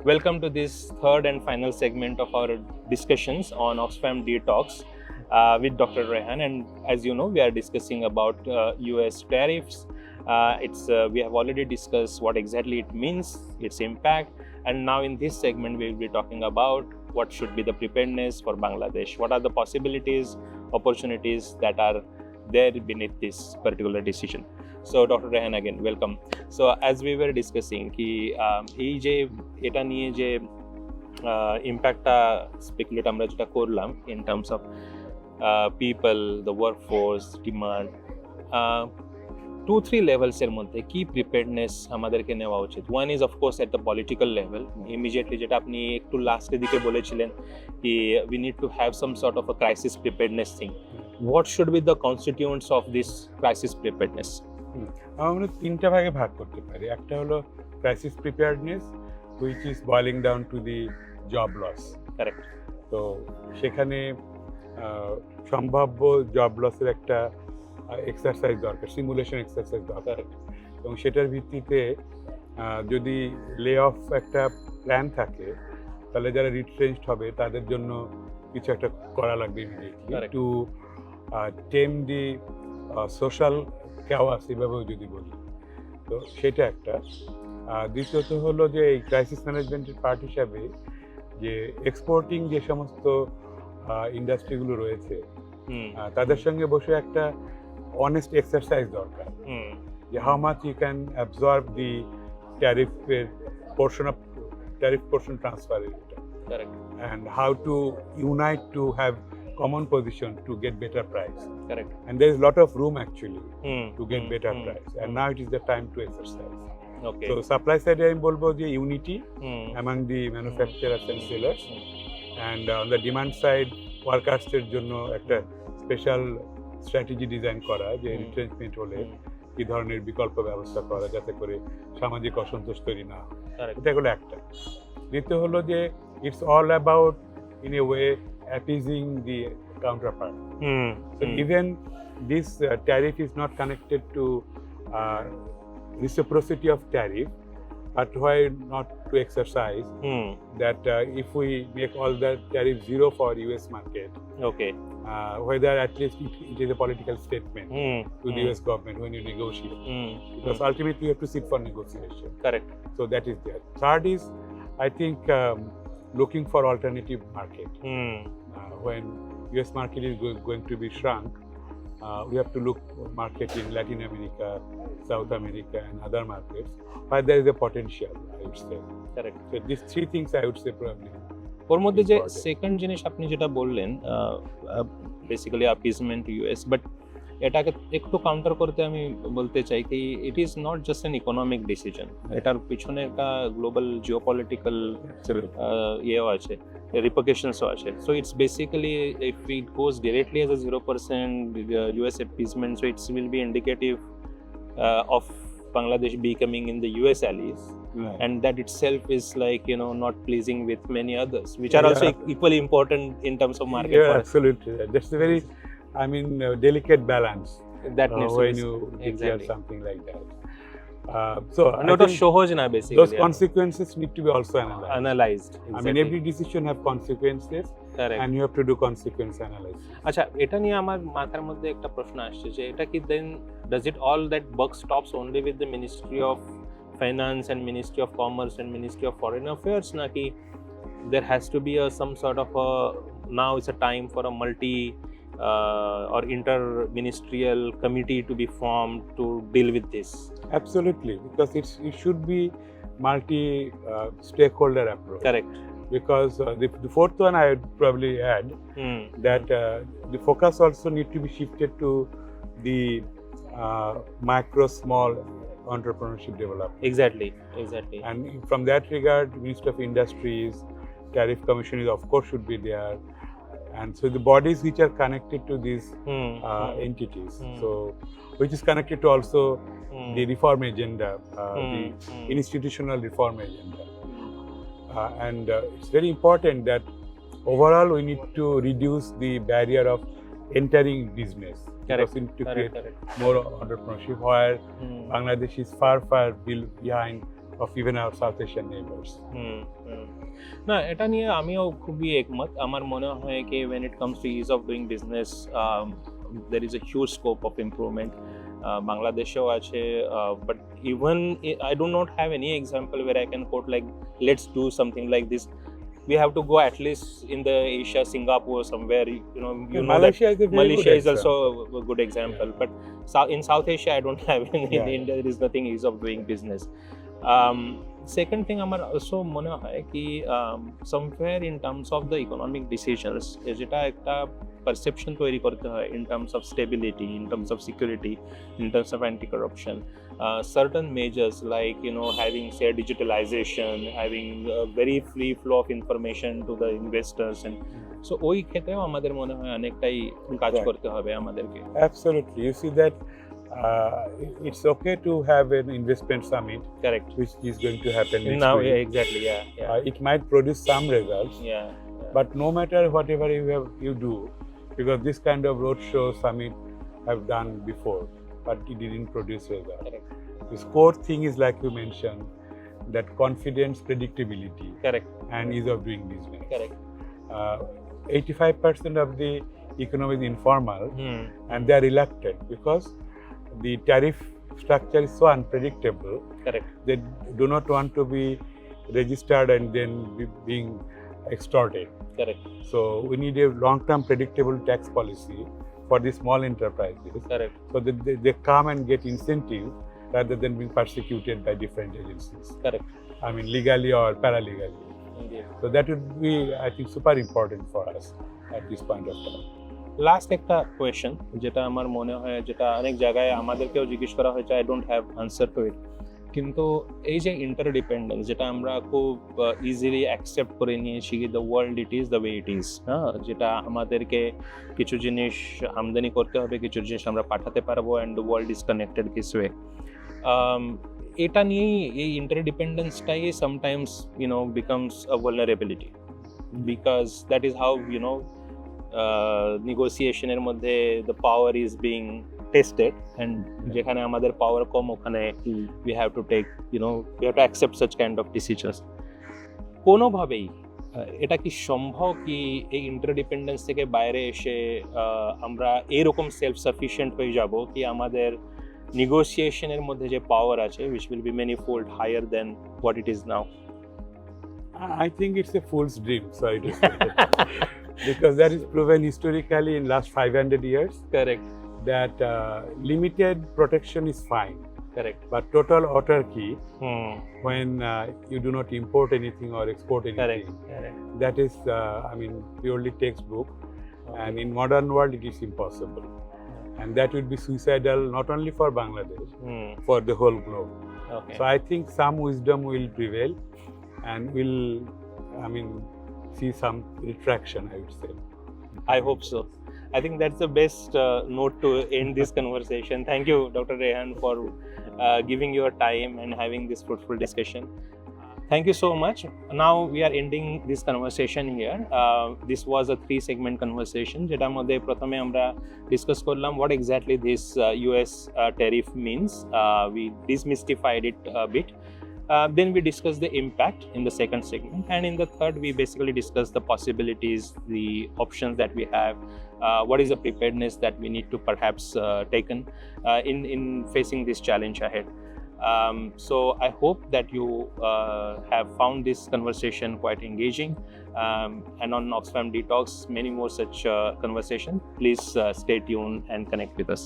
Welcome to this third and final segment of our discussions on Oxfam D-Talks with Dr. Raihan. And as you know, we are discussing about U.S. tariffs. We have already discussed what exactly it means, its impact, and now in this segment we will be talking about what should be the preparedness for Bangladesh. What are the possibilities, opportunities that are there beneath this particular decision? So Dr. Raihan, again, welcome. So as we were discussing কি এই যে এটা নিয়ে যে ইম্প্যাক্টটা speculate আমরা যেটা করলাম in terms of people, the workforce, demand, 2-3 levels এর মধ্যে কি প্রিপেয়ারনেস আমাদেরকে নেওয়া উচিত? One is of course at the political level. Immediately যেটা আপনি একটু লাস্টের দিকে বলেছিলেন কি we need to have some sort of a crisis preparedness thing. What should be the constituents of this crisis preparedness? আমরা তিনটা ভাগে ভাগ করতে পারি। একটা হলো crisis preparedness, which is boiling down to the job loss. Correct. তো সেখানে সম্ভাব্য জব লসের একটা এক্সারসাইজ দরকার, সিমুলেশন এক্সারসাইজ দরকার, এবং সেটার ভিত্তিতে যদি লে অফ একটা প্ল্যান থাকে তাহলে যারা রিট্রেঞ্চড হবে তাদের জন্য কিছু একটা করা লাগবে ইমিডিয়েটলি টু টেম দি সোশ্যাল chaos এভাবেও যদি বলি। তো সেটা একটা। দ্বিতীয়ত হলো যে এই ক্রাইসিস ম্যানেজমেন্টের পার্ট হিসাবে যে এক্সপোর্টিং যে সমস্ত ইন্ডাস্ট্রিগুলো রয়েছে তাদের সঙ্গে বসে একটা অনেস্ট এক্সারসাইজ দরকার যে how much you can absorb the ট্যারিফের পোর্শন ট্রান্সফারের and how to unite to have common position to get better price. Correct. And there is a lot of room actually to get better price, and now it is the time to exercise. Okay. So supply side I bolbo je unity among the manufacturers and sellers, and on the demand side workers er jonno ekta special strategy design kora je retrenchment hole কি ধরনের বিকল্প ব্যবস্থা করা যাতে করে সামাজিক অসন্তোষ তৈরি না হয়, এটা হলো একটা। দ্বিতীয় হলো যে it's all about in a way appeasing the counterpart. So even this tariff is not connected to reciprocity of tariff, but why not to exercise that if we make all the tariff zero for US market, okay, whether at least it is a political statement to the US government when you negotiate, because ultimately you have to sit for negotiation. Correct. So that is there. Third is, I think, looking for alternative market. When US market is going to be shrunk, we have to look market in Latin America, South America, and other markets where there is a potential, I would say. Correct. So these three things I would say probably. ওর মধ্যে যে second জিনিস আপনি যেটা বললেন basically appeasement US, but এটাকে একটু counter করতে আমি বলতে চাই কি it is not just an economic decision, এটার পিছনে একটা গ্লোবাল জিওপলিটিক্যাল ইয়েও আছে, রিপারকেশনসও আছে। So it's basically if it goes directly as a 0% US appeasement, so it will be indicative of Bangladesh becoming in the US allies. Right. And that itself is like, not pleasing with many others, which are also equally important in terms of market. Yeah, absolutely. That's a very, delicate balance that needs when to you declare exactly something like that. So not a shohoj na basically. Those consequences need to be also analyzed. Exactly. I mean, every decision have consequences. Correct. And you have to do consequence analysis. আচ্ছা, এটা নিয়ে আমার মাথার মধ্যে একটা প্রশ্ন আসছে যে এটা কি then does it all that buck stops only with the Ministry of Finance and Ministry of Commerce and Ministry of Foreign Affairs, naki there has to be some sort of a, now it's a time for a multi or inter-ministerial committee to be formed to deal with this? Absolutely, because it should be multi-stakeholder approach. Correct. Because the fourth one I would probably add that the focus also need to be shifted to the micro, small entrepreneurship development. Exactly. And from that regard, Ministry of Industries, Tariff Commission is of course should be there. And so the bodies which are connected to these entities, so which is connected to also the reform agenda, the institutional reform agenda. And it's very important that overall we need to reduce the barrier of entering business. Because we need to create more entrepreneurship, where Bangladesh is far behind of even our South Asian neighbors. না, এটা নিয়ে আমিও খুবই একমত। আমার মনে হয় কি when it comes to ease of doing business, there is a huge scope of improvement. বাংলাদেশেও আছে, but even I do not have any example where I can quote like let's do something like this. We have to go at least in the Asia, Singapore, somewhere. You know Malaysia that is a very Malaysia good is also a good example. But in South Asia, I don't have any. In India, there is nothing ease of doing business. Second thing, আমার also মনে হয় কি somewhere in terms of the economic decisions, যেটা একটা perception তৈরি করতে হয় in terms of stability, in terms of security, in terms of anti-corruption. Certain measures like having say digitalization, having very free flow of information to the investors, and so ওই ক্ষেত্রেও আমাদের মনে হয় অনেকটাই কাজ করতে হবে আমাদেরকে। Absolutely, you see that it's okay to have an investment summit, correct, which is going to happen next now. week. Yeah, exactly, yeah. It might produce some results, but no matter whatever you do, because this kind of roadshow summit have done before, but it didn't produce results. Correct. The core thing is, like you mentioned, that confidence, predictability, correct, and ease of doing business. Correct. 85% of the economy is informal, and they are reluctant because the tariff structure is so unpredictable. Correct. They do not want to be registered and then being extorted. Correct. So we need a long-term predictable tax policy for the small enterprises. Correct. So that they come and get incentive rather than being persecuted by different agencies. Correct. I mean, legally or paralegally. Indeed. So that would be, I think, super important for us at this point of time. Last একটা question যেটা আমার মনে হয়, যেটা অনেক জায়গায় আমাদেরকেও জিজ্ঞেস করা হয়েছে, I don't have answer to it, কিন্তু এই যে ইন্টারডিপেন্ডেন্স, যেটা আমরা খুব ইজিলি অ্যাকসেপ্ট করে নিয়েছি, the world it is the way it is, হ্যাঁ, যেটা আমাদেরকে কিছু জিনিস আমদানি করতে হবে, কিছু জিনিস আমরা পাঠাতে পারবো, and the world is connected this way. এটা নিয়েই এই ইন্টারডিপেন্ডেন্সটাই sometimes becomes a vulnerability, because that is how নেগোসিয়েশনের মধ্যে the power is being tested, and যেখানে আমাদের পাওয়ার কম ওখানে we have to accept such kind of decisions. কোনোভাবেই এটা কি সম্ভব কি এই ইন্টারডিপেন্ডেন্স থেকে বাইরে এসে আমরা এরকম সেলফ সাফিশিয়েন্ট হয়ে যাব কি আমাদের নেগোসিয়েশনের মধ্যে যে পাওয়ার আছে which will be many fold higher than what it is now? I think it's a fool's dream, sorry to say. Because that is proven historically in last 500 years. Correct. That limited protection is fine. Correct. But total autarky, when you do not import anything or export anything, Correct. that is, purely textbook. Okay. And in modern world, it is impossible. And that would be suicidal not only for Bangladesh, for the whole globe. Okay. So I think some wisdom will prevail, and will, see some retraction, I would say. I hope so. I think that's the best note to end this conversation. Thank you, Dr. Raihan, for giving your time and having this fruitful discussion. Thank you so much. Now we are ending this conversation here. This was a 3-segment conversation. যেটার মধ্যে প্রথমে আমরা discuss করলাম what exactly this U.S. tariff means. We demystified it a bit. Then we discuss the impact in the second segment, and in the third we basically discuss the possibilities, the options that we have, what is the preparedness that we need to perhaps taken in facing this challenge ahead. So I hope that you have found this conversation quite engaging, and on Oxfam D-Talks many more such conversations. Please stay tuned and connect with us.